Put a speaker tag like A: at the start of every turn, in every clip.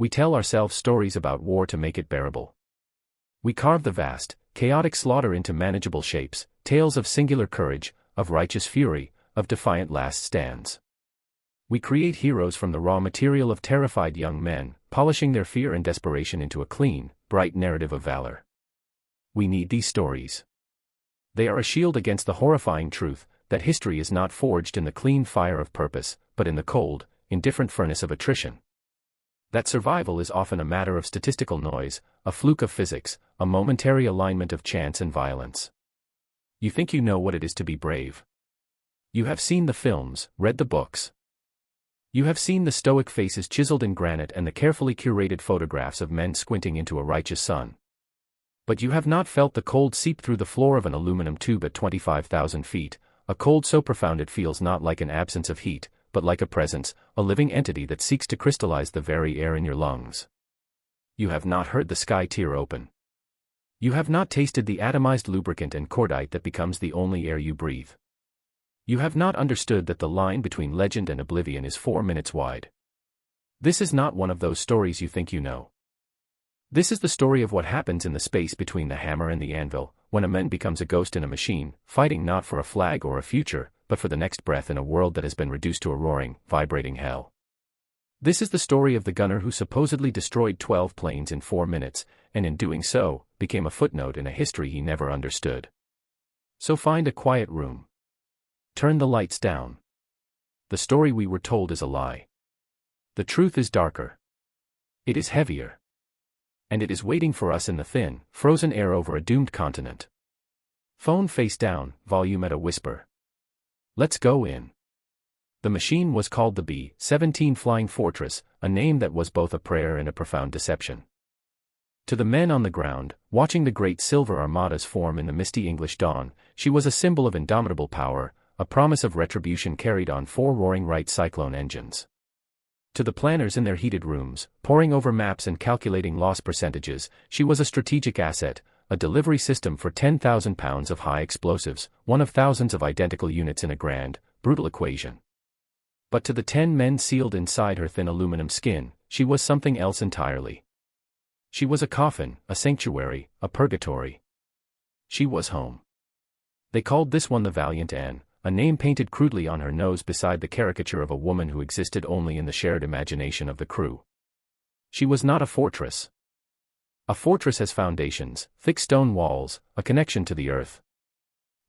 A: We tell ourselves stories about war to make it bearable. We carve the vast, chaotic slaughter into manageable shapes, tales of singular courage, of righteous fury, of defiant last stands. We create heroes from the raw material of terrified young men, polishing their fear and desperation into a clean, bright narrative of valor. We need these stories. They are a shield against the horrifying truth that history is not forged in the clean fire of purpose, but in the cold, indifferent furnace of attrition. That survival is often a matter of statistical noise, a fluke of physics, a momentary alignment of chance and violence. You think you know what it is to be brave. You have seen the films, read the books. You have seen the stoic faces chiseled in granite and the carefully curated photographs of men squinting into a righteous sun. But you have not felt the cold seep through the floor of an aluminum tube at 25,000 feet, a cold so profound it feels not like an absence of heat, but like a presence, a living entity that seeks to crystallize the very air in your lungs. You have not heard the sky tear open. You have not tasted the atomized lubricant and cordite that becomes the only air you breathe. You have not understood that the line between legend and oblivion is 4 minutes wide. This is not one of those stories you think you know. This is the story of what happens in the space between the hammer and the anvil, when a man becomes a ghost in a machine, fighting not for a flag or a future, but for the next breath in a world that has been reduced to a roaring, vibrating hell. This is the story of the gunner who supposedly destroyed 12 planes in 4 minutes, and in doing so, became a footnote in a history he never understood. So find a quiet room. Turn the lights down. The story we were told is a lie. The truth is darker. It is heavier. And it is waiting for us in the thin, frozen air over a doomed continent. Phone face down, volume at a whisper. Let's go in. The machine was called the B-17 Flying Fortress, a name that was both a prayer and a profound deception. To the men on the ground, watching the great silver armadas form in the misty English dawn, she was a symbol of indomitable power, a promise of retribution carried on 4 roaring Wright Cyclone engines. To the planners in their heated rooms, poring over maps and calculating loss percentages, she was a strategic asset, a delivery system for 10,000 pounds of high explosives, one of thousands of identical units in a grand, brutal equation. But to the 10 men sealed inside her thin aluminum skin, she was something else entirely. She was a coffin, a sanctuary, a purgatory. She was home. They called this one the Valiant Anne, a name painted crudely on her nose beside the caricature of a woman who existed only in the shared imagination of the crew. She was not a fortress. A fortress has foundations, thick stone walls, a connection to the earth.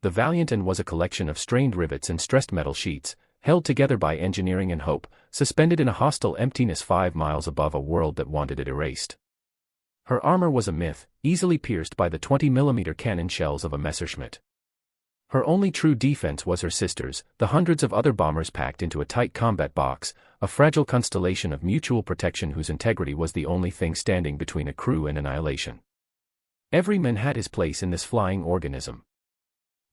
A: The Valiant Anne was a collection of strained rivets and stressed metal sheets, held together by engineering and hope, suspended in a hostile emptiness 5 miles above a world that wanted it erased. Her armor was a myth, easily pierced by the 20mm cannon shells of a Messerschmitt. Her only true defense was her sisters, the hundreds of other bombers packed into a tight combat box, a fragile constellation of mutual protection whose integrity was the only thing standing between a crew and annihilation. Every man had his place in this flying organism.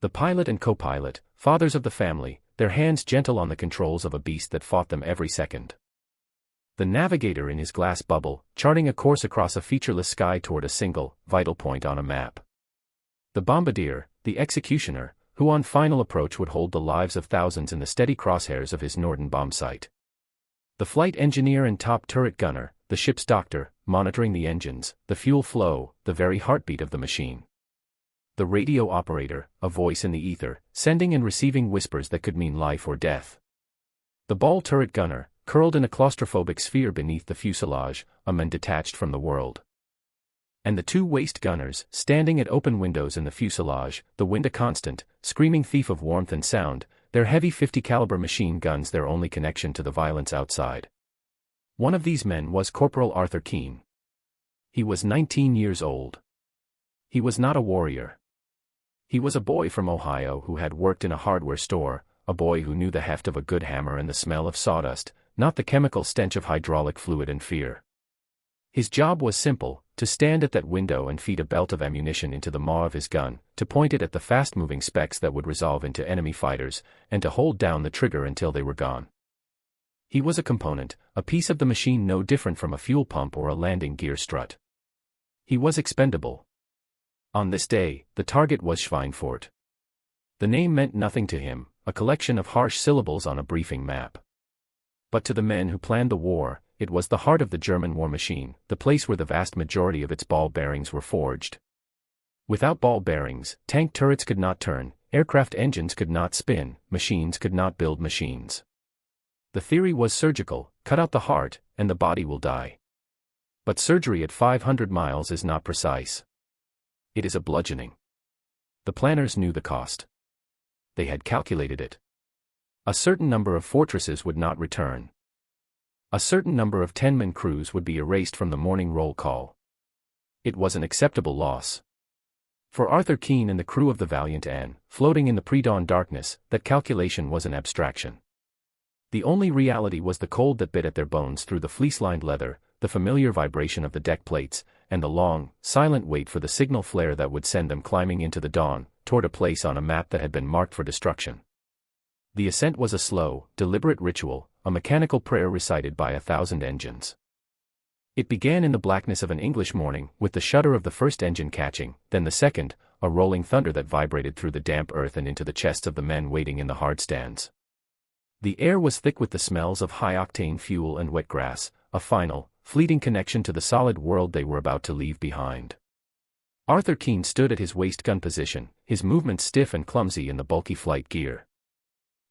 A: The pilot and co-pilot, fathers of the family, their hands gentle on the controls of a beast that fought them every second. The navigator in his glass bubble, charting a course across a featureless sky toward a single, vital point on a map. The bombardier, the executioner, who on final approach would hold the lives of thousands in the steady crosshairs of his Norden bomb sight. The flight engineer and top turret gunner, the ship's doctor, monitoring the engines, the fuel flow, the very heartbeat of the machine. The radio operator, a voice in the ether, sending and receiving whispers that could mean life or death. The ball turret gunner, curled in a claustrophobic sphere beneath the fuselage, a man detached from the world. And the 2 waist gunners, standing at open windows in the fuselage, the wind a constant, screaming thief of warmth and sound, their heavy 50-caliber machine guns their only connection to the violence outside. One of these men was Corporal Arthur Keene. He was 19 years old. He was not a warrior. He was a boy from Ohio who had worked in a hardware store, a boy who knew the heft of a good hammer and the smell of sawdust, not the chemical stench of hydraulic fluid and fear. His job was simple, to stand at that window and feed a belt of ammunition into the maw of his gun, to point it at the fast-moving specks that would resolve into enemy fighters, and to hold down the trigger until they were gone. He was a component, a piece of the machine no different from a fuel pump or a landing gear strut. He was expendable. On this day, the target was Schweinfurt. The name meant nothing to him, a collection of harsh syllables on a briefing map. But to the men who planned the war, it was the heart of the German war machine, the place where the vast majority of its ball bearings were forged. Without ball bearings, tank turrets could not turn, aircraft engines could not spin, machines could not build machines. The theory was surgical: cut out the heart, and the body will die. But surgery at 500 miles is not precise. It is a bludgeoning. The planners knew the cost. They had calculated it. A certain number of fortresses would not return. A certain number of 10-man crews would be erased from the morning roll call. It was an acceptable loss. For Arthur Keene and the crew of the Valiant Anne, floating in the pre-dawn darkness, that calculation was an abstraction. The only reality was the cold that bit at their bones through the fleece-lined leather, the familiar vibration of the deck plates, and the long, silent wait for the signal flare that would send them climbing into the dawn, toward a place on a map that had been marked for destruction. The ascent was a slow, deliberate ritual, a mechanical prayer recited by 1,000 engines. It began in the blackness of an English morning, with the shudder of the first engine catching, then the second, a rolling thunder that vibrated through the damp earth and into the chests of the men waiting in the hard stands. The air was thick with the smells of high-octane fuel and wet grass, a final, fleeting connection to the solid world they were about to leave behind. Arthur Keene stood at his waist gun position, his movements stiff and clumsy in the bulky flight gear.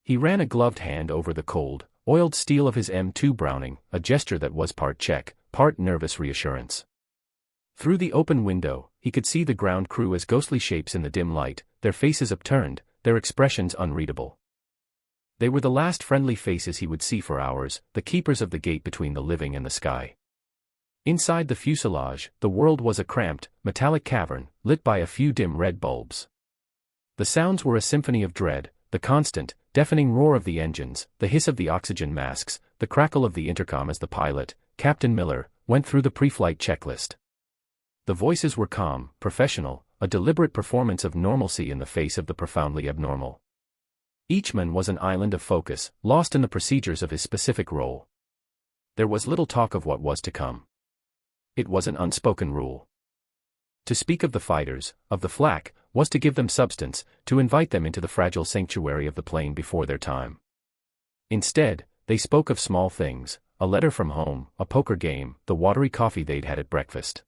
A: He ran a gloved hand over the cold, oiled steel of his M2 Browning, a gesture that was part check, part nervous reassurance. Through the open window, he could see the ground crew as ghostly shapes in the dim light, their faces upturned, their expressions unreadable. They were the last friendly faces he would see for hours, the keepers of the gate between the living and the sky. Inside the fuselage, the world was a cramped, metallic cavern, lit by a few dim red bulbs. The sounds were a symphony of dread, the constant, deafening roar of the engines, the hiss of the oxygen masks, the crackle of the intercom as the pilot, Captain Miller, went through the pre-flight checklist. The voices were calm, professional, a deliberate performance of normalcy in the face of the profoundly abnormal. Each man was an island of focus, lost in the procedures of his specific role. There was little talk of what was to come. It was an unspoken rule. To speak of the fighters, of the flak, was to give them substance, to invite them into the fragile sanctuary of the plane before their time. Instead, they spoke of small things, a letter from home, a poker game, the watery coffee they'd had at breakfast.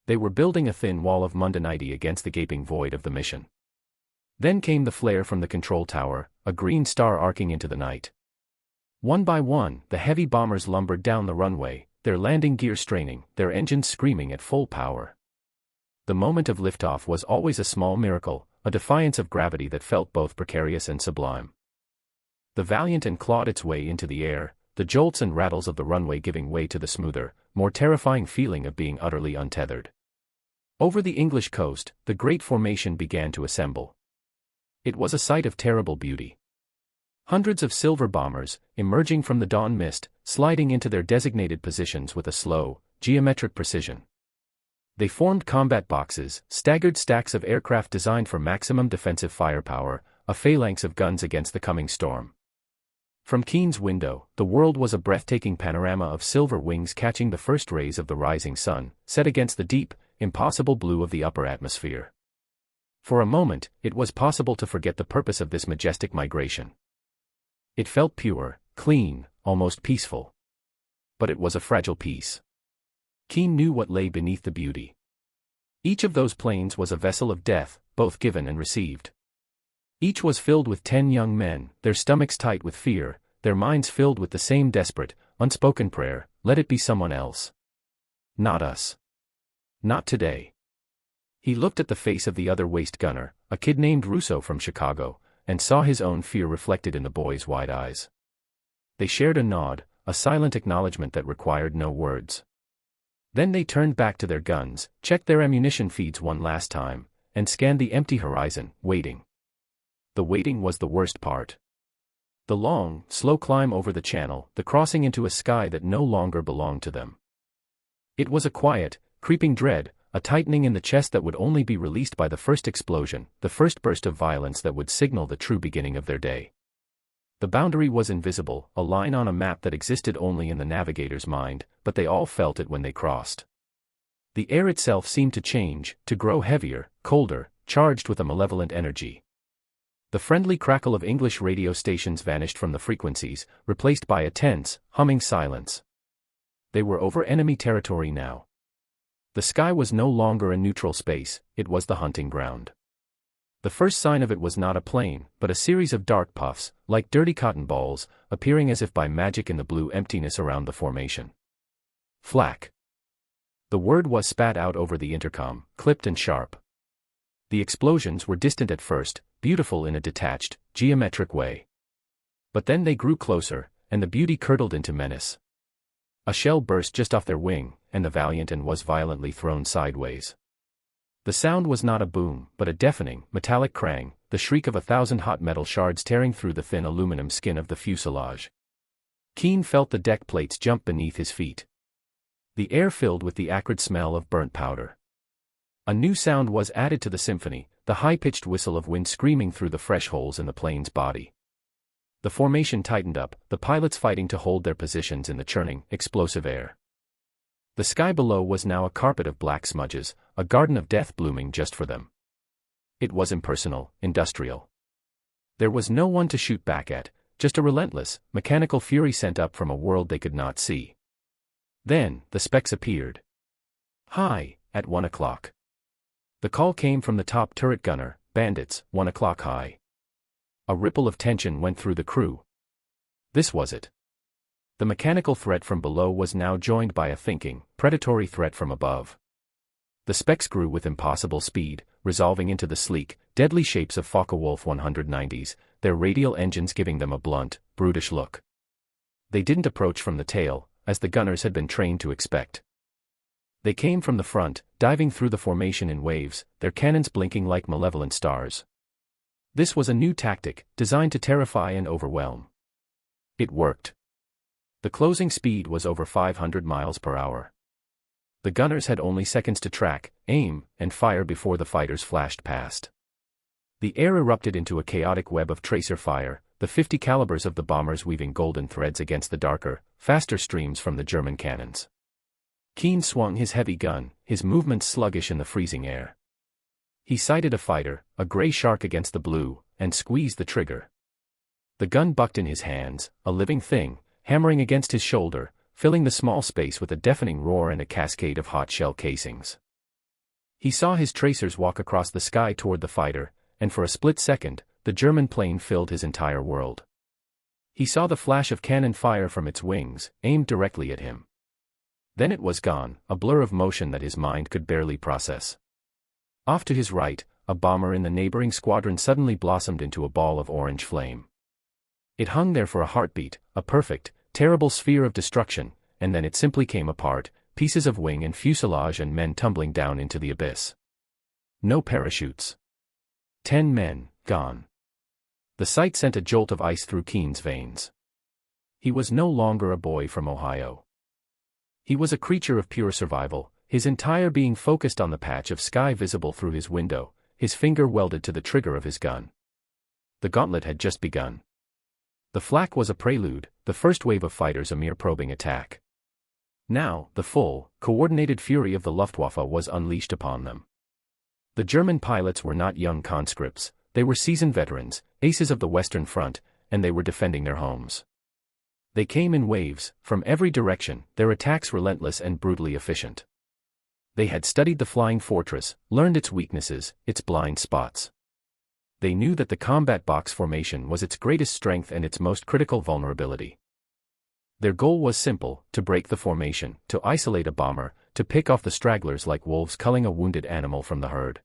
A: They were building a thin wall of mundanity against the gaping void of the mission. Then came the flare from the control tower, a green star arcing into the night. One by one, the heavy bombers lumbered down the runway, their landing gear straining, their engines screaming at full power. The moment of liftoff was always a small miracle, a defiance of gravity that felt both precarious and sublime. The Valiant Anne clawed its way into the air, the jolts and rattles of the runway giving way to the smoother, more terrifying feeling of being utterly untethered. Over the English coast, the great formation began to assemble. It was a sight of terrible beauty. Hundreds of silver bombers, emerging from the dawn mist, sliding into their designated positions with a slow, geometric precision. They formed combat boxes, staggered stacks of aircraft designed for maximum defensive firepower, a phalanx of guns against the coming storm. From Keene's window, the world was a breathtaking panorama of silver wings catching the first rays of the rising sun, set against the deep, impossible blue of the upper atmosphere. For a moment, it was possible to forget the purpose of this majestic migration. It felt pure, clean, almost peaceful. But it was a fragile peace. Keene knew what lay beneath the beauty. Each of those planes was a vessel of death, both given and received. Each was filled with 10 young men, their stomachs tight with fear, their minds filled with the same desperate, unspoken prayer: let it be someone else. Not us. Not today. He looked at the face of the other waist gunner, a kid named Russo from Chicago, and saw his own fear reflected in the boy's wide eyes. They shared a nod, a silent acknowledgement that required no words. Then they turned back to their guns, checked their ammunition feeds one last time, and scanned the empty horizon, waiting. The waiting was the worst part. The long, slow climb over the channel, the crossing into a sky that no longer belonged to them. It was a quiet, creeping dread, a tightening in the chest that would only be released by the first explosion, the first burst of violence that would signal the true beginning of their day. The boundary was invisible, a line on a map that existed only in the navigator's mind, but they all felt it when they crossed. The air itself seemed to change, to grow heavier, colder, charged with a malevolent energy. The friendly crackle of English radio stations vanished from the frequencies, replaced by a tense, humming silence. They were over enemy territory now. The sky was no longer a neutral space, it was the hunting ground. The first sign of it was not a plane, but a series of dark puffs, like dirty cotton balls, appearing as if by magic in the blue emptiness around the formation. Flak. The word was spat out over the intercom, clipped and sharp. The explosions were distant at first, beautiful in a detached, geometric way. But then they grew closer, and the beauty curdled into menace. A shell burst just off their wing, and the Valiant was violently thrown sideways. The sound was not a boom, but a deafening, metallic crang, the shriek of 1,000 hot metal shards tearing through the thin aluminum skin of the fuselage. Keane felt the deck plates jump beneath his feet. The air filled with the acrid smell of burnt powder. A new sound was added to the symphony, the high-pitched whistle of wind screaming through the fresh holes in the plane's body. The formation tightened up, the pilots fighting to hold their positions in the churning, explosive air. The sky below was now a carpet of black smudges, a garden of death blooming just for them. It was impersonal, industrial. There was no one to shoot back at, just a relentless, mechanical fury sent up from a world they could not see. Then, the specks appeared. High, at 1 o'clock. The call came from the top turret gunner, bandits, 1 o'clock high. A ripple of tension went through the crew. This was it. The mechanical threat from below was now joined by a thinking, predatory threat from above. The specks grew with impossible speed, resolving into the sleek, deadly shapes of Focke-Wulf 190s, their radial engines giving them a blunt, brutish look. They didn't approach from the tail, as the gunners had been trained to expect. They came from the front, diving through the formation in waves, their cannons blinking like malevolent stars. This was a new tactic, designed to terrify and overwhelm. It worked. The closing speed was over 500 miles per hour. The gunners had only seconds to track, aim, and fire before the fighters flashed past. The air erupted into a chaotic web of tracer fire, the 50 calibers of the bombers weaving golden threads against the darker, faster streams from the German cannons. Keane swung his heavy gun, his movements sluggish in the freezing air. He sighted a fighter, a gray shark against the blue, and squeezed the trigger. The gun bucked in his hands, a living thing, hammering against his shoulder, filling the small space with a deafening roar and a cascade of hot shell casings. He saw his tracers walk across the sky toward the fighter, and for a split second, the German plane filled his entire world. He saw the flash of cannon fire from its wings, aimed directly at him. Then it was gone, a blur of motion that his mind could barely process. Off to his right, a bomber in the neighboring squadron suddenly blossomed into a ball of orange flame. It hung there for a heartbeat, a perfect, terrible sphere of destruction, and then it simply came apart, pieces of wing and fuselage and men tumbling down into the abyss. No parachutes. 10 men, gone. The sight sent a jolt of ice through Keane's veins. He was no longer a boy from Ohio. He was a creature of pure survival, his entire being focused on the patch of sky visible through his window, his finger welded to the trigger of his gun. The gauntlet had just begun. The flak was a prelude, the first wave of fighters a mere probing attack. Now, the full, coordinated fury of the Luftwaffe was unleashed upon them. The German pilots were not young conscripts, they were seasoned veterans, aces of the Western Front, and they were defending their homes. They came in waves, from every direction, their attacks relentless and brutally efficient. They had studied the flying fortress, learned its weaknesses, its blind spots. They knew that the combat box formation was its greatest strength and its most critical vulnerability. Their goal was simple, to break the formation, to isolate a bomber, to pick off the stragglers like wolves culling a wounded animal from the herd.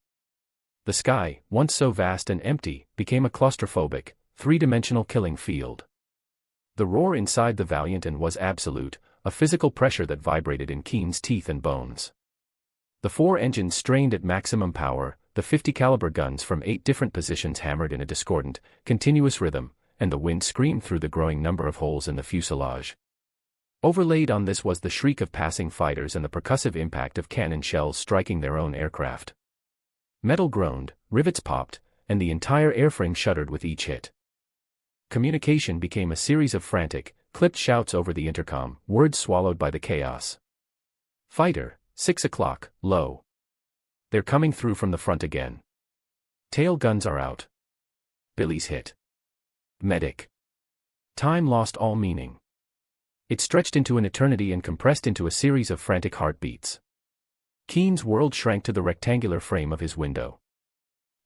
A: The sky, once so vast and empty, became a claustrophobic, three-dimensional killing field. The roar inside the Valiant was absolute, a physical pressure that vibrated in Keane's teeth and bones. The 4 engines strained at maximum power, the 50 caliber guns from 8 different positions hammered in a discordant, continuous rhythm, and the wind screamed through the growing number of holes in the fuselage. Overlaid on this was the shriek of passing fighters and the percussive impact of cannon shells striking their own aircraft. Metal groaned, rivets popped, and the entire airframe shuddered with each hit. Communication became a series of frantic, clipped shouts over the intercom, words swallowed by the chaos. Fighter, 6 o'clock, low. They're coming through from the front again. Tail guns are out. Billy's hit. Medic. Time lost all meaning. It stretched into an eternity and compressed into a series of frantic heartbeats. Keen's world shrank to the rectangular frame of his window.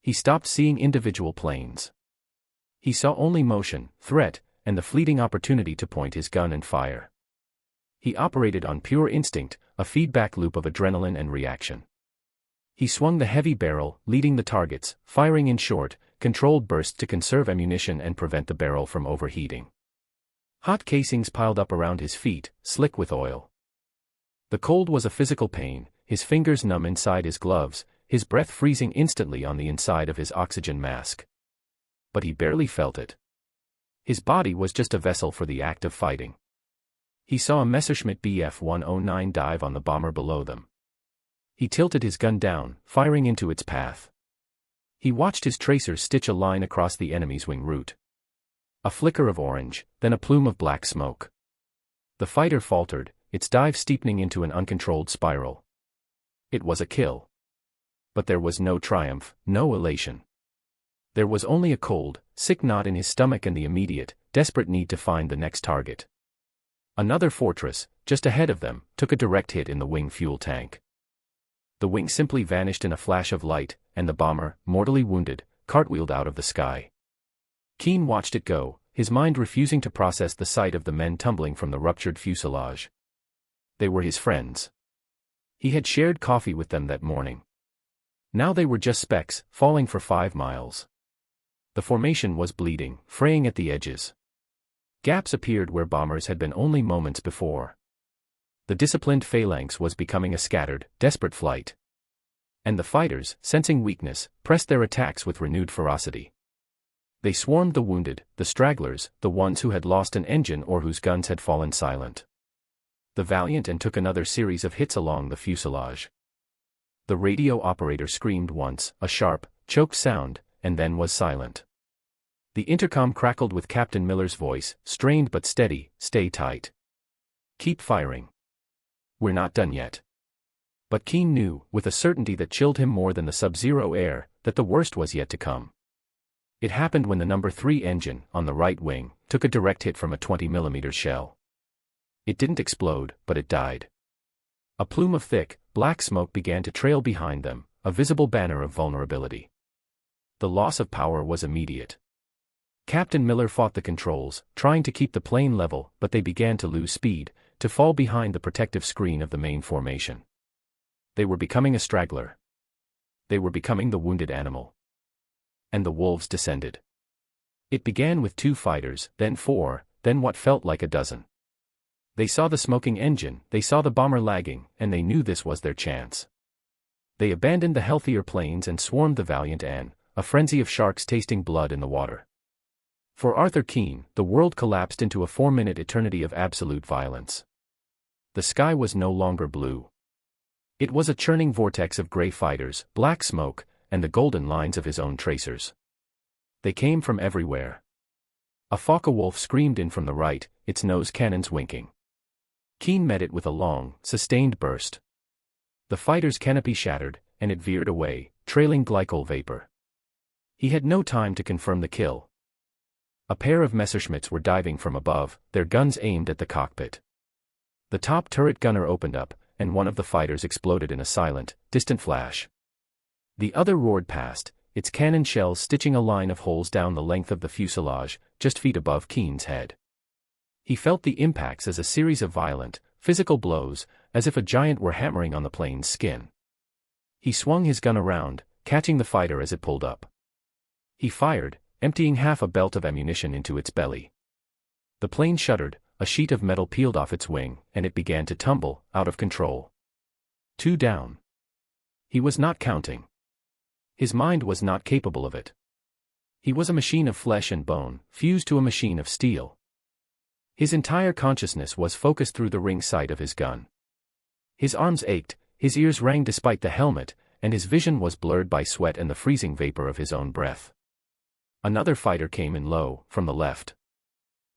A: He stopped seeing individual planes. He saw only motion, threat, and the fleeting opportunity to point his gun and fire. He operated on pure instinct, a feedback loop of adrenaline and reaction. He swung the heavy barrel, leading the targets, firing in short, controlled bursts to conserve ammunition and prevent the barrel from overheating. Hot casings piled up around his feet, slick with oil. The cold was a physical pain, his fingers numb inside his gloves, his breath freezing instantly on the inside of his oxygen mask. But he barely felt it. His body was just a vessel for the act of fighting. He saw a Messerschmitt Bf 109 dive on the bomber below them. He tilted his gun down, firing into its path. He watched his tracers stitch a line across the enemy's wing route. A flicker of orange, then a plume of black smoke. The fighter faltered, its dive steepening into an uncontrolled spiral. It was a kill. But there was no triumph, no elation. There was only a cold, sick knot in his stomach and the immediate, desperate need to find the next target. Another fortress, just ahead of them, took a direct hit in the wing fuel tank. The wing simply vanished in a flash of light, and the bomber, mortally wounded, cartwheeled out of the sky. Keen watched it go, his mind refusing to process the sight of the men tumbling from the ruptured fuselage. They were his friends. He had shared coffee with them that morning. Now they were just specks, falling for 5 miles. The formation was bleeding, fraying at the edges. Gaps appeared where bombers had been only moments before. The disciplined phalanx was becoming a scattered, desperate flight. And the fighters, sensing weakness, pressed their attacks with renewed ferocity. They swarmed the wounded, the stragglers, the ones who had lost an engine or whose guns had fallen silent. The Valiant and took another series of hits along the fuselage. The radio operator screamed once, a sharp, choked sound, and then was silent. The intercom crackled with Captain Miller's voice, strained but steady, "Stay tight. Keep firing. We're not done yet." But Keen knew, with a certainty that chilled him more than the sub-zero air, that the worst was yet to come. It happened when the No. 3 engine, on the right wing, took a direct hit from a 20mm shell. It didn't explode, but it died. A plume of thick, black smoke began to trail behind them, a visible banner of vulnerability. The loss of power was immediate. Captain Miller fought the controls, trying to keep the plane level, but they began to lose speed, to fall behind the protective screen of the main formation. They were becoming a straggler. They were becoming the wounded animal. And the wolves descended. It began with 2 fighters, then 4, then what felt like a dozen. They saw the smoking engine, they saw the bomber lagging, and they knew this was their chance. They abandoned the healthier planes and swarmed the Valiant Anne, a frenzy of sharks tasting blood in the water. For Arthur Keen, the world collapsed into a 4-minute eternity of absolute violence. The sky was no longer blue. It was a churning vortex of gray fighters, black smoke, and the golden lines of his own tracers. They came from everywhere. A Focke-Wulf screamed in from the right, its nose cannons winking. Keen met it with a long, sustained burst. The fighter's canopy shattered, and it veered away, trailing glycol vapor. He had no time to confirm the kill. A pair of Messerschmitts were diving from above, their guns aimed at the cockpit. The top turret gunner opened up, and one of the fighters exploded in a silent, distant flash. The other roared past, its cannon shells stitching a line of holes down the length of the fuselage, just feet above Keen's head. He felt the impacts as a series of violent, physical blows, as if a giant were hammering on the plane's skin. He swung his gun around, catching the fighter as it pulled up. He fired, emptying half a belt of ammunition into its belly. The plane shuddered, a sheet of metal peeled off its wing, and it began to tumble, out of control. 2 down. He was not counting. His mind was not capable of it. He was a machine of flesh and bone, fused to a machine of steel. His entire consciousness was focused through the ring sight of his gun. His arms ached, his ears rang despite the helmet, and his vision was blurred by sweat and the freezing vapor of his own breath. Another fighter came in low, from the left.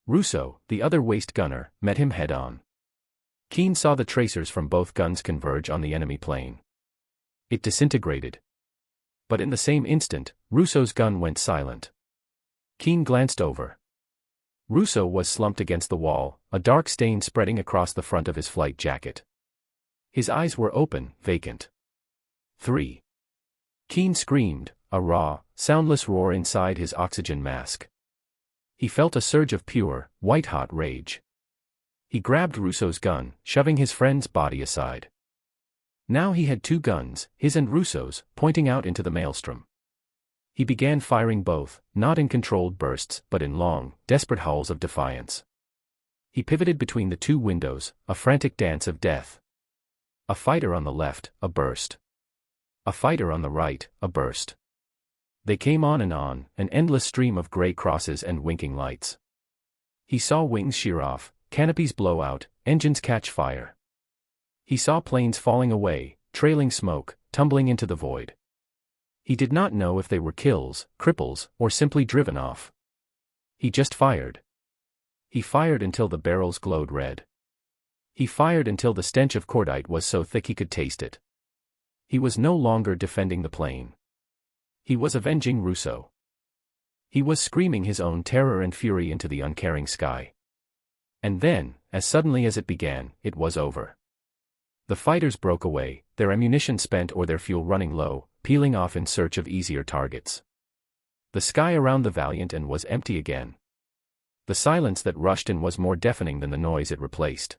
A: Russo, the other waist gunner, met him head-on. Keen saw the tracers from both guns converge on the enemy plane. It disintegrated. But in the same instant, Russo's gun went silent. Keen glanced over. Russo was slumped against the wall, a dark stain spreading across the front of his flight jacket. His eyes were open, vacant. 3. Keen screamed, a raw, soundless roar inside his oxygen mask. He felt a surge of pure, white-hot rage. He grabbed Russo's gun, shoving his friend's body aside. Now he had 2 guns, his and Russo's, pointing out into the maelstrom. He began firing both, not in controlled bursts, but in long, desperate howls of defiance. He pivoted between the 2 windows, a frantic dance of death. A fighter on the left, a burst. A fighter on the right, a burst. They came on, an endless stream of gray crosses and winking lights. He saw wings shear off, canopies blow out, engines catch fire. He saw planes falling away, trailing smoke, tumbling into the void. He did not know if they were kills, cripples, or simply driven off. He just fired. He fired until the barrels glowed red. He fired until the stench of cordite was so thick he could taste it. He was no longer defending the plane. He was avenging Russo. He was screaming his own terror and fury into the uncaring sky. And then, as suddenly as it began, it was over. The fighters broke away, their ammunition spent or their fuel running low, peeling off in search of easier targets. The sky around the Valiant was empty again. The silence that rushed in was more deafening than the noise it replaced.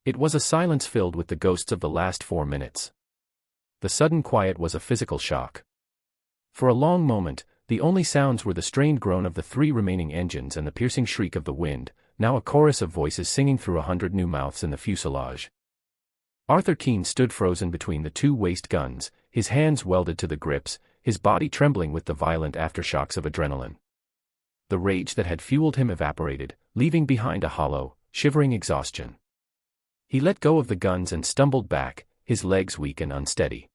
A: It was a silence filled with the ghosts of the last 4 minutes. The sudden quiet was a physical shock. For a long moment, the only sounds were the strained groan of the 3 remaining engines and the piercing shriek of the wind, now a chorus of voices singing through 100 new mouths in the fuselage. Arthur Keene stood frozen between the 2 waste guns, his hands welded to the grips, his body trembling with the violent aftershocks of adrenaline. The rage that had fueled him evaporated, leaving behind a hollow, shivering exhaustion. He let go of the guns and stumbled back, his legs weak and unsteady.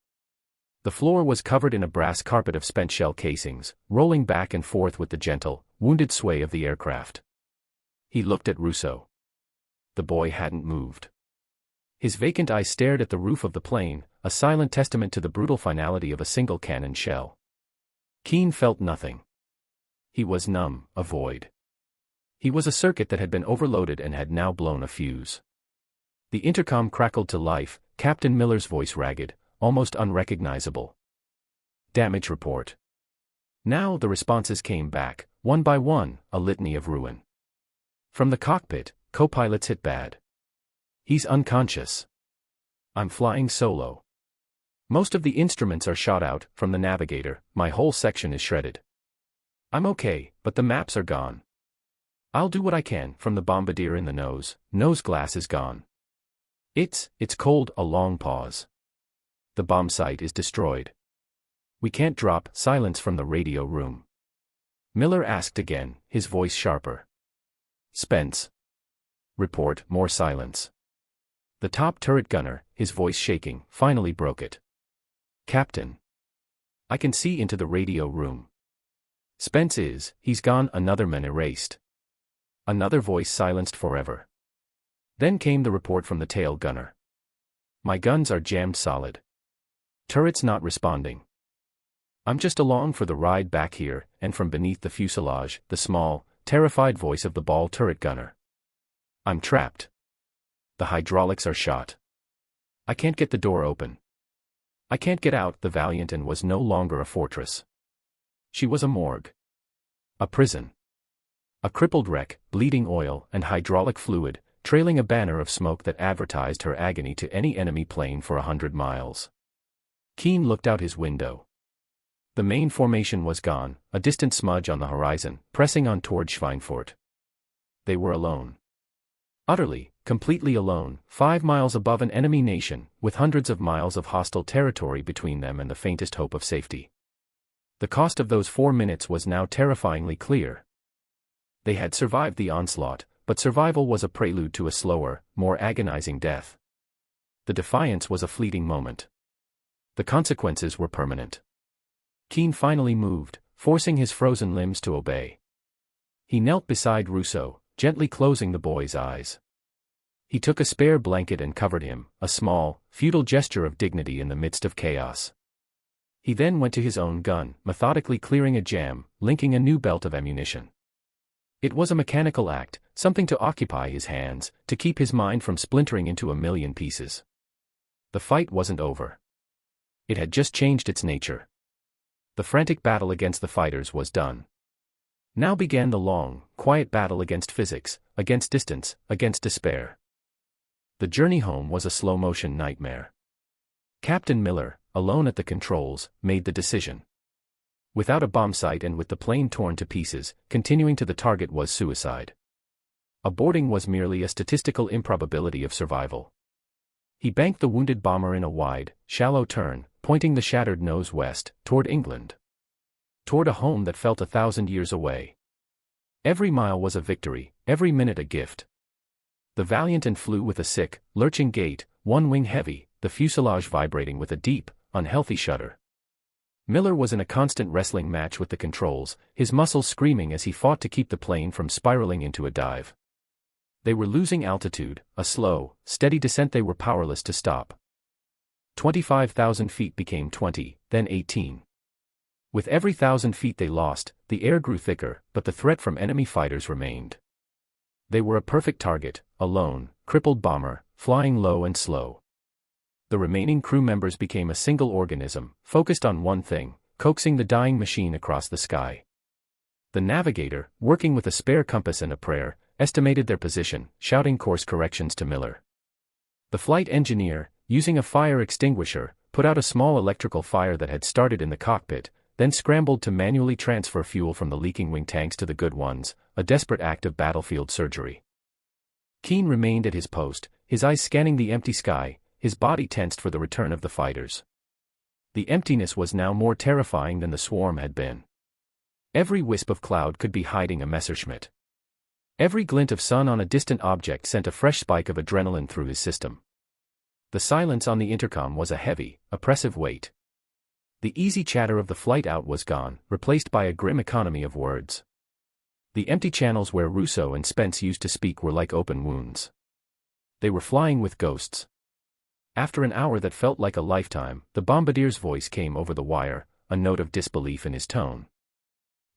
A: The floor was covered in a brass carpet of spent shell casings, rolling back and forth with the gentle, wounded sway of the aircraft. He looked at Russo. The boy hadn't moved. His vacant eyes stared at the roof of the plane, a silent testament to the brutal finality of a single cannon shell. Keene felt nothing. He was numb, a void. He was a circuit that had been overloaded and had now blown a fuse. The intercom crackled to life, Captain Miller's voice ragged, almost unrecognizable. Damage report. Now the responses came back, one by one, a litany of ruin. From the cockpit, co-pilots hit bad. He's unconscious. I'm flying solo. Most of the instruments are shot out, from the navigator, my whole section is shredded. I'm okay, but the maps are gone. I'll do what I can, from the bombardier in the nose glass is gone. It's cold, a long pause. The bomb site is destroyed. We can't drop, silence from the radio room. Miller asked again, his voice sharper. Spence. Report, more silence. The top turret gunner, his voice shaking, finally broke it. Captain. I can see into the radio room. Spence he's gone, another man erased. Another voice silenced forever. Then came the report from the tail gunner. My guns are jammed solid. Turret's not responding. I'm just along for the ride back here, and from beneath the fuselage, the small, terrified voice of the ball turret gunner. I'm trapped. The hydraulics are shot. I can't get the door open. I can't get out. The Valiant was no longer a fortress. She was a morgue. A prison. A crippled wreck, bleeding oil and hydraulic fluid, trailing a banner of smoke that advertised her agony to any enemy plane for 100 miles. Keene looked out his window. The main formation was gone, a distant smudge on the horizon, pressing on toward Schweinfurt. They were alone. Utterly, completely alone, 5 miles above an enemy nation, with hundreds of miles of hostile territory between them and the faintest hope of safety. The cost of those 4 minutes was now terrifyingly clear. They had survived the onslaught, but survival was a prelude to a slower, more agonizing death. The defiance was a fleeting moment. The consequences were permanent. Keene finally moved, forcing his frozen limbs to obey. He knelt beside Russo, gently closing the boy's eyes. He took a spare blanket and covered him, a small, futile gesture of dignity in the midst of chaos. He then went to his own gun, methodically clearing a jam, linking a new belt of ammunition. It was a mechanical act, something to occupy his hands, to keep his mind from splintering into a million pieces. The fight wasn't over. It had just changed its nature. The frantic battle against the fighters was done. Now began the long, quiet battle against physics, against distance, against despair. The journey home was a slow-motion nightmare. Captain Miller, alone at the controls, made the decision. Without a bomb sight and with the plane torn to pieces, continuing to the target was suicide. Aborting was merely a statistical improbability of survival. He banked the wounded bomber in a wide, shallow turn, pointing the shattered nose west, toward England. Toward a home that felt 1,000 years away. Every mile was a victory, every minute a gift. The Valiant and flew with a sick, lurching gait, one wing heavy, the fuselage vibrating with a deep, unhealthy shudder. Miller was in a constant wrestling match with the controls, his muscles screaming as he fought to keep the plane from spiraling into a dive. They were losing altitude, a slow, steady descent they were powerless to stop. 25,000 feet became 20, then 18. With every 1,000 feet they lost, the air grew thicker, but the threat from enemy fighters remained. They were a perfect target, a lone, crippled bomber, flying low and slow. The remaining crew members became a single organism, focused on one thing, coaxing the dying machine across the sky. The navigator, working with a spare compass and a prayer, estimated their position, shouting course corrections to Miller. The flight engineer, using a fire extinguisher, put out a small electrical fire that had started in the cockpit, then scrambled to manually transfer fuel from the leaking wing tanks to the good ones, a desperate act of battlefield surgery. Keane remained at his post, his eyes scanning the empty sky, his body tensed for the return of the fighters. The emptiness was now more terrifying than the swarm had been. Every wisp of cloud could be hiding a Messerschmitt. Every glint of sun on a distant object sent a fresh spike of adrenaline through his system. The silence on the intercom was a heavy, oppressive weight. The easy chatter of the flight out was gone, replaced by a grim economy of words. The empty channels where Rousseau and Spence used to speak were like open wounds. They were flying with ghosts. After an hour that felt like a lifetime, the bombardier's voice came over the wire, a note of disbelief in his tone.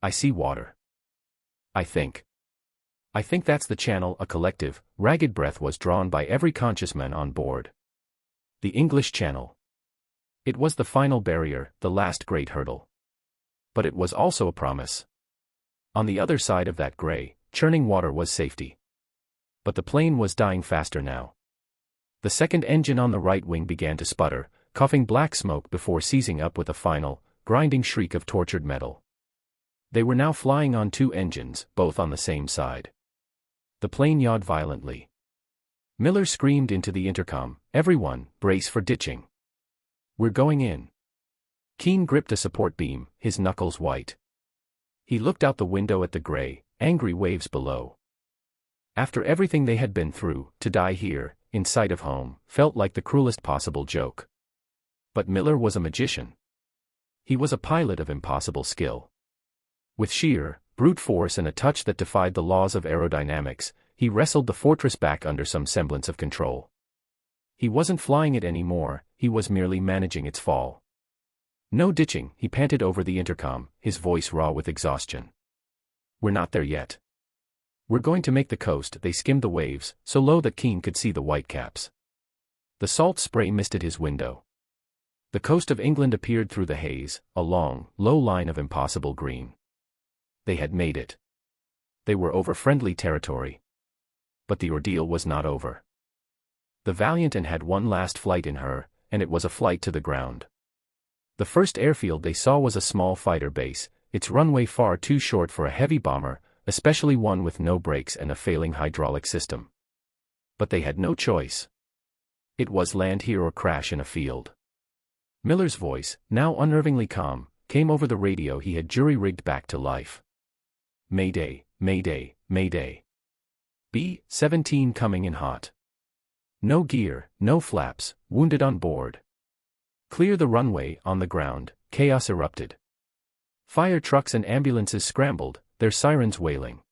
A: "I see water. I think that's the channel." A collective, ragged breath was drawn by every conscious man on board. The English Channel. It was the final barrier, the last great hurdle. But it was also a promise. On the other side of that gray, churning water was safety. But the plane was dying faster now. The second engine on the right wing began to sputter, coughing black smoke before seizing up with a final, grinding shriek of tortured metal. They were now flying on two engines, both on the same side. The plane yawed violently. Miller screamed into the intercom, "Everyone, brace for ditching. We're going in." Keane gripped a support beam, his knuckles white. He looked out the window at the gray, angry waves below. After everything they had been through, to die here, in sight of home, felt like the cruelest possible joke. But Miller was a magician. He was a pilot of impossible skill. With sheer, brute force and a touch that defied the laws of aerodynamics, he wrestled the fortress back under some semblance of control. He wasn't flying it anymore, he was merely managing its fall. "No ditching," he panted over the intercom, his voice raw with exhaustion. "We're not there yet. We're going to make the coast." They skimmed the waves, so low that Keane could see the whitecaps. The salt spray misted his window. The coast of England appeared through the haze, a long, low line of impossible green. They had made it. They were over friendly territory. But the ordeal was not over. The Valiant had one last flight in her, and it was a flight to the ground. The first airfield they saw was a small fighter base, its runway far too short for a heavy bomber, especially one with no brakes and a failing hydraulic system. But they had no choice. It was land here or crash in a field. Miller's voice, now unnervingly calm, came over the radio he had jury-rigged back to life. "Mayday, mayday, mayday. B-17 coming in hot. No gear, no flaps, wounded on board. Clear the runway." On the ground, chaos erupted. Fire trucks and ambulances scrambled, their sirens wailing.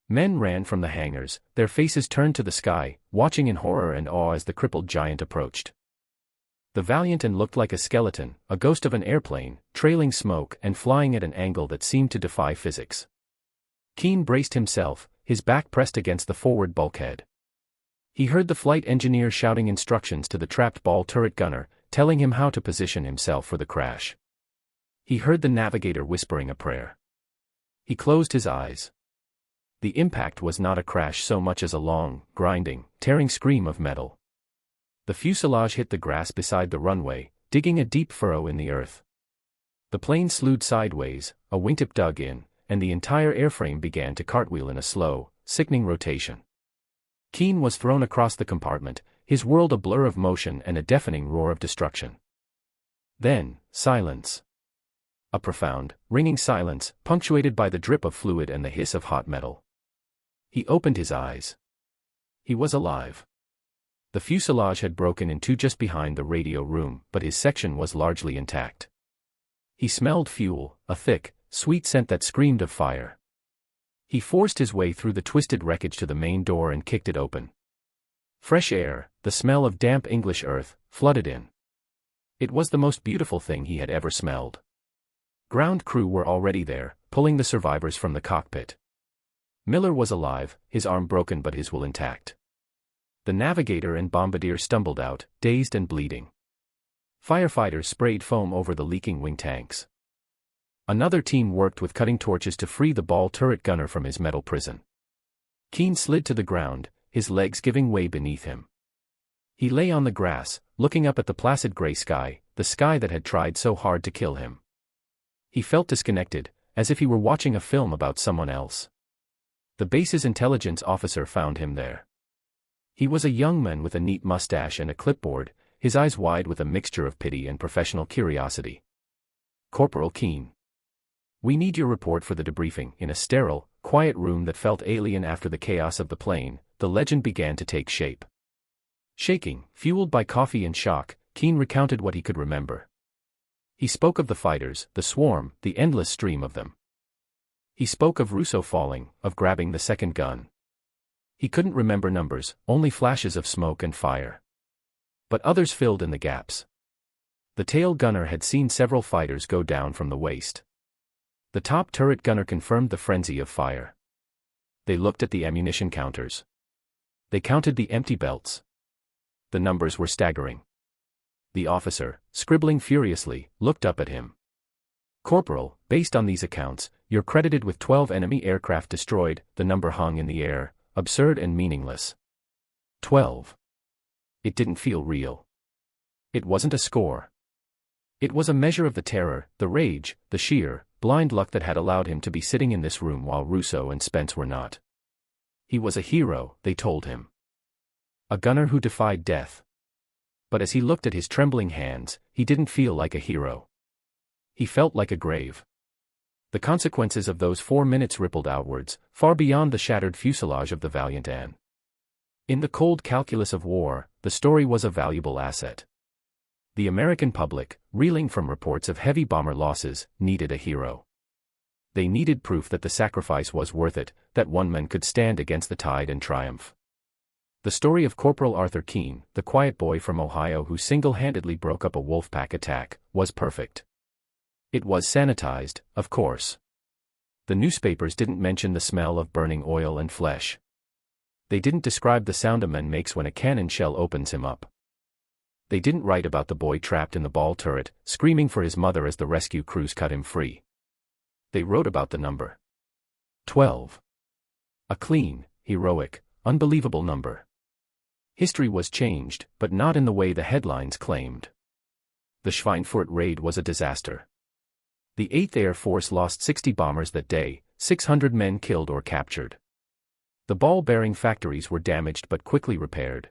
A: Men ran from the hangars, their faces turned to the sky, watching in horror and awe as the crippled giant approached. The Valiant looked like a skeleton, a ghost of an airplane, trailing smoke and flying at an angle that seemed to defy physics. Keane braced himself, his back pressed against the forward bulkhead. He heard the flight engineer shouting instructions to the trapped ball turret gunner, telling him how to position himself for the crash. He heard the navigator whispering a prayer. He closed his eyes. The impact was not a crash so much as a long, grinding, tearing scream of metal. The fuselage hit the grass beside the runway, digging a deep furrow in the earth. The plane slewed sideways, a wingtip dug in, and the entire airframe began to cartwheel in a slow, sickening rotation. Keane was thrown across the compartment, his world a blur of motion and a deafening roar of destruction. Then, silence. A profound, ringing silence, punctuated by the drip of fluid and the hiss of hot metal. He opened his eyes. He was alive. The fuselage had broken in two just behind the radio room, but his section was largely intact. He smelled fuel, a thick, sweet scent that screamed of fire. He forced his way through the twisted wreckage to the main door and kicked it open. Fresh air, the smell of damp English earth, flooded in. It was the most beautiful thing he had ever smelled. Ground crew were already there, pulling the survivors from the cockpit. Miller was alive, his arm broken but his will intact. The navigator and bombardier stumbled out, dazed and bleeding. Firefighters sprayed foam over the leaking wing tanks. Another team worked with cutting torches to free the ball turret gunner from his metal prison. Keane slid to the ground, his legs giving way beneath him. He lay on the grass, looking up at the placid gray sky, the sky that had tried so hard to kill him. He felt disconnected, as if he were watching a film about someone else. The base's intelligence officer found him there. He was a young man with a neat mustache and a clipboard, his eyes wide with a mixture of pity and professional curiosity. "Corporal Keane. We need your report for the debriefing." In a sterile, quiet room that felt alien after the chaos of the plane, the legend began to take shape. Shaking, fueled by coffee and shock, Keane recounted what he could remember. He spoke of the fighters, the swarm, the endless stream of them. He spoke of Russo falling, of grabbing the second gun. He couldn't remember numbers, only flashes of smoke and fire. But others filled in the gaps. The tail gunner had seen several fighters go down from the waist. The top turret gunner confirmed the frenzy of fire. They looked at the ammunition counters. They counted the empty belts. The numbers were staggering. The officer, scribbling furiously, looked up at him. "Corporal, based on these accounts, you're credited with 12 enemy aircraft destroyed." The number hung in the air, absurd and meaningless. 12. It didn't feel real. It wasn't a score. It was a measure of the terror, the rage, the sheer, blind luck that had allowed him to be sitting in this room while Russo and Spence were not. He was a hero, they told him. A gunner who defied death. But as he looked at his trembling hands, he didn't feel like a hero. He felt like a grave. The consequences of those 4 minutes rippled outwards, far beyond the shattered fuselage of the valiant Anne. In the cold calculus of war, the story was a valuable asset. The American public, reeling from reports of heavy bomber losses, needed a hero. They needed proof that the sacrifice was worth it, that one man could stand against the tide and triumph. The story of Corporal Arthur Keane, the quiet boy from Ohio who single-handedly broke up a wolfpack attack, was perfect. It was sanitized, of course. The newspapers didn't mention the smell of burning oil and flesh. They didn't describe the sound a man makes when a cannon shell opens him up. They didn't write about the boy trapped in the ball turret, screaming for his mother as the rescue crews cut him free. They wrote about the number. 12. A clean, heroic, unbelievable number. History was changed, but not in the way the headlines claimed. The Schweinfurt raid was a disaster. The 8th Air Force lost 60 bombers that day, 600 men killed or captured. The ball-bearing factories were damaged but quickly repaired.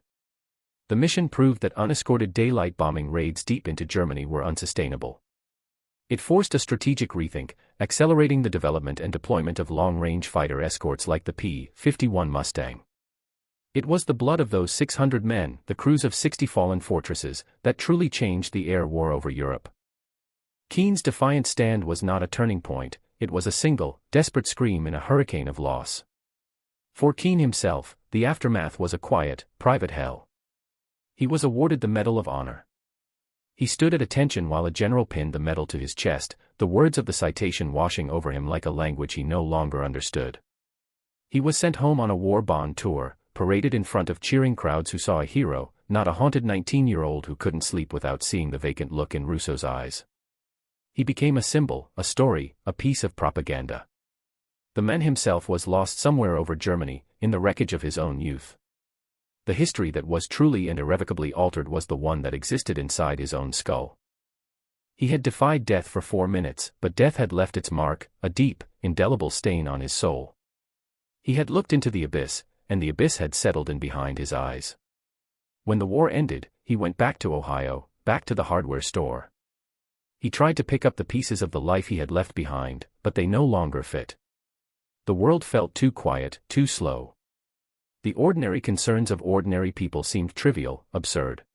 A: The mission proved that unescorted daylight bombing raids deep into Germany were unsustainable. It forced a strategic rethink, accelerating the development and deployment of long-range fighter escorts like the P-51 Mustang. It was the blood of those 600 men, the crews of 60 fallen fortresses, that truly changed the air war over Europe. Keane's defiant stand was not a turning point, it was a single, desperate scream in a hurricane of loss. For Keane himself, the aftermath was a quiet, private hell. He was awarded the Medal of Honor. He stood at attention while a general pinned the medal to his chest, the words of the citation washing over him like a language he no longer understood. He was sent home on a war bond tour, paraded in front of cheering crowds who saw a hero, not a haunted 19-year-old who couldn't sleep without seeing the vacant look in Russo's eyes. He became a symbol, a story, a piece of propaganda. The man himself was lost somewhere over Germany, in the wreckage of his own youth. The history that was truly and irrevocably altered was the one that existed inside his own skull. He had defied death for 4 minutes, but death had left its mark, a deep, indelible stain on his soul. He had looked into the abyss, and the abyss had settled in behind his eyes. When the war ended, he went back to Ohio, back to the hardware store. He tried to pick up the pieces of the life he had left behind, but they no longer fit. The world felt too quiet, too slow. The ordinary concerns of ordinary people seemed trivial, absurd.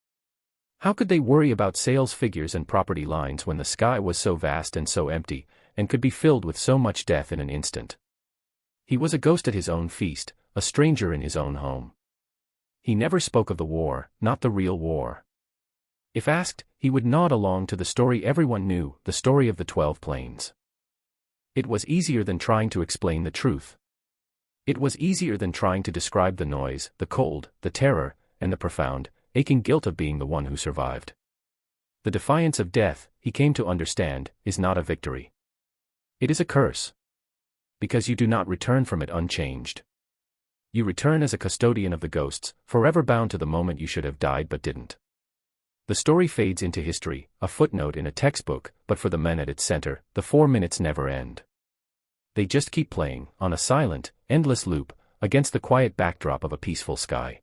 A: How could they worry about sales figures and property lines when the sky was so vast and so empty, and could be filled with so much death in an instant? He was a ghost at his own feast, a stranger in his own home. He never spoke of the war, not the real war. If asked, he would nod along to the story everyone knew, the story of the 12 planes. It was easier than trying to explain the truth. It was easier than trying to describe the noise, the cold, the terror, and the profound, aching guilt of being the one who survived. The defiance of death, he came to understand, is not a victory. It is a curse. Because you do not return from it unchanged. You return as a custodian of the ghosts, forever bound to the moment you should have died but didn't. The story fades into history, a footnote in a textbook, but for the men at its center, the 4 minutes never end. They just keep playing, on a silent, endless loop, against the quiet backdrop of a peaceful sky.